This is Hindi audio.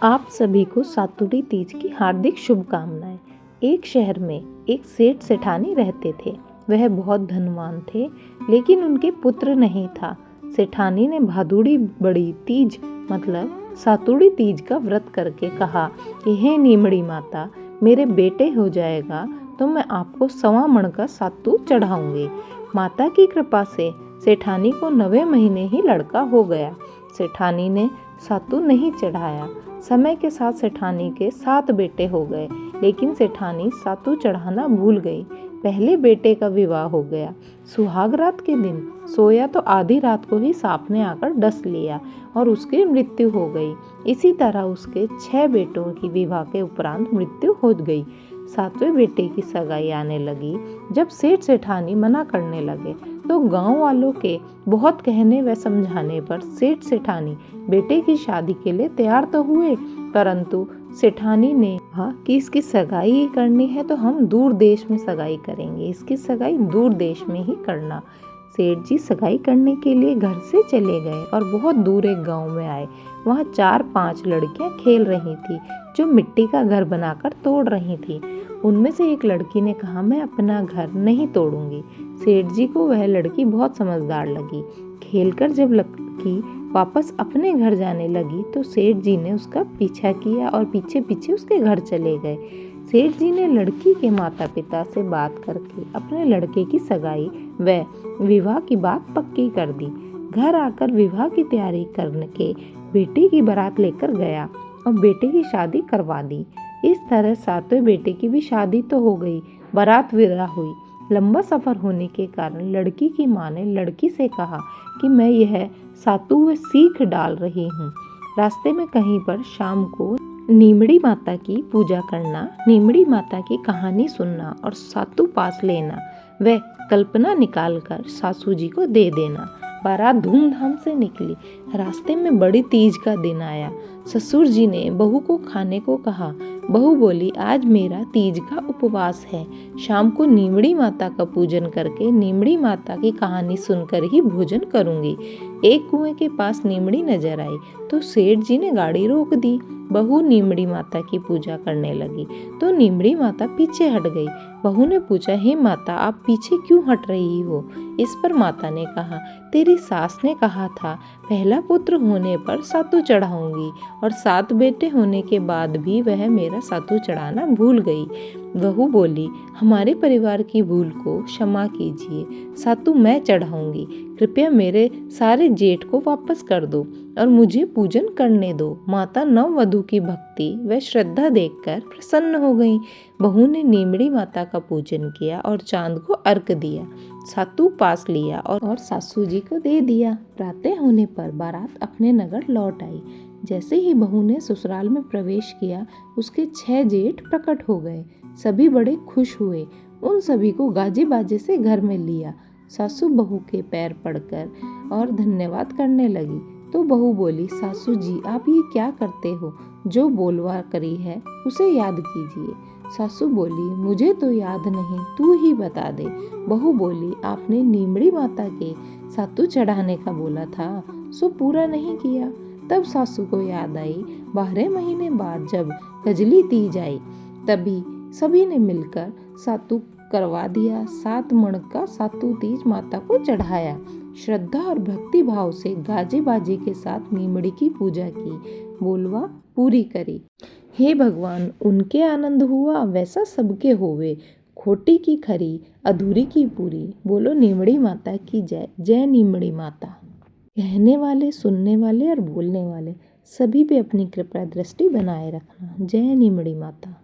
आप सभी को सातुड़ी तीज की हार्दिक शुभकामनाएं। एक शहर में एक सेठ सेठानी रहते थे। वह बहुत धनवान थे, लेकिन उनके पुत्र नहीं था। सेठानी ने भादुड़ी बड़ी तीज मतलब सातुड़ी तीज का व्रत करके कहा कि हे नीमड़ी माता, मेरे बेटे हो जाएगा तो मैं आपको 1.25 मण का सातू चढ़ाऊंगी। माता की कृपा से सेठानी को 9वें महीने ही लड़का हो गया। सेठानी ने सातू नहीं चढ़ाया। समय के साथ सेठानी के 7 बेटे हो गए, लेकिन सेठानी सातू चढ़ाना भूल गई। पहले बेटे का विवाह हो गया। सुहाग रात के दिन सोया तो आधी रात को ही सांप ने आकर डस लिया और उसकी मृत्यु हो गई। इसी तरह उसके 6 बेटों की विवाह के उपरांत मृत्यु हो गई। 7वें बेटे की सगाई आने लगी। जब सेठ सेठानी मना करने लगे तो गांव वालों के बहुत कहने व समझाने पर सेठ सेठानी बेटे की शादी के लिए तैयार तो हुए, परंतु सेठानी ने कहा कि इसकी सगाई ही करनी है तो हम दूर देश में सगाई करेंगे, इसकी सगाई दूर देश में ही करना। सेठ जी सगाई करने के लिए घर से चले गए और बहुत दूर एक गांव में आए। वहाँ 4-5 लड़कियां खेल रही थी जो मिट्टी का घर बनाकर तोड़ रही थी। उनमें से एक लड़की ने कहा, मैं अपना घर नहीं तोड़ूंगी। सेठ जी को वह लड़की बहुत समझदार लगी। खेलकर जब लड़की वापस अपने घर जाने लगी तो सेठ जी ने उसका पीछा किया और पीछे पीछे उसके घर चले गए। सेठ जी ने लड़की के माता पिता से बात करके अपने लड़के की सगाई व विवाह की बात पक्की कर दी। घर आकर विवाह की तैयारी करने के बेटे की बारात लेकर गया और बेटे की शादी करवा दी। इस तरह 7वें बेटे की भी शादी तो हो गई, बारात विदा हुई। लंबा सफर होने के कारण लड़की की माँ ने लड़की से कहा कि मैं यह सातु व सीख डाल रही हूँ। रास्ते में कहीं पर शाम को नीमड़ी माता की पूजा करना, नीमड़ी माता की कहानी सुनना और सातु पास लेना व कल्पना निकालकर सासू जी को दे देना। बारात धूमधाम से निकली। रास्ते में बड़ी तीज का दिन आया। ससुर जी ने बहू को खाने को कहा। बहू बोली, आज मेरा तीज का उपवास है, शाम को नीमड़ी माता का पूजन करके नीमड़ी माता की कहानी सुनकर ही भोजन करूंगी। एक कुएं के पास नीमड़ी नजर आई तो सेठ जी ने गाड़ी रोक दी। बहू नीमड़ी माता की पूजा करने लगी तो नीमड़ी माता पीछे हट गई। बहू ने पूछा, हे माता, आप पीछे क्यों हट रही हो? इस पर माता ने कहा, तेरी सास ने कहा था पहला पुत्र होने पर सातू चढ़ाऊंगी और 7 बेटे होने के बाद भी वह मेरा सातू चढ़ाना भूल गई। बहू बोली, हमारे परिवार की भूल को क्षमा कीजिए, सातू मैं चढ़ाऊंगी। कृपया मेरे सारे जेठ को वापस कर दो और मुझे पूजन करने दो। माता नववधू की भक्ति व श्रद्धा देखकर प्रसन्न हो गई। बहू ने नीमड़ी माता का पूजन किया और चांद को अर्घ दिया, सातू पास लिया और सासू जी को दे दिया। प्रातः होने पर बारात अपने नगर लौट आई। जैसे ही बहू ने ससुराल में प्रवेश किया, उसके 6 जेठ प्रकट हो गए। सभी बड़े खुश हुए। उन सभी को गाजे बाजे से घर में लिया। सासू बहू के पैर पड़कर और धन्यवाद करने लगी तो बहू बोली, सासू जी आप ये क्या करते हो? जो बोलवा करी है उसे याद कीजिए। सासू बोली, मुझे तो याद नहीं, तू ही बता दे। बहू बोली, आपने नीमड़ी माता के सातू चढ़ाने का बोला था, सो पूरा नहीं किया। तब सासू को याद आई। 12 महीने बाद जब कजली तीज आई तभी सभी ने मिलकर सातू करवा दिया। 7 मण का सातू तीज माता को चढ़ाया। श्रद्धा और भक्ति भाव से गाजे बाजे के साथ नीमड़ी की पूजा की, बोलवा पूरी करी। हे भगवान, उनके आनंद हुआ वैसा सबके होवे। खोटी की खरी, अधूरी की पूरी। बोलो नीमड़ी माता की जय। जय नीमड़ी माता। कहने वाले, सुनने वाले और बोलने वाले सभी पे अपनी कृपा दृष्टि बनाए रखना। जय नीमड़ी माता।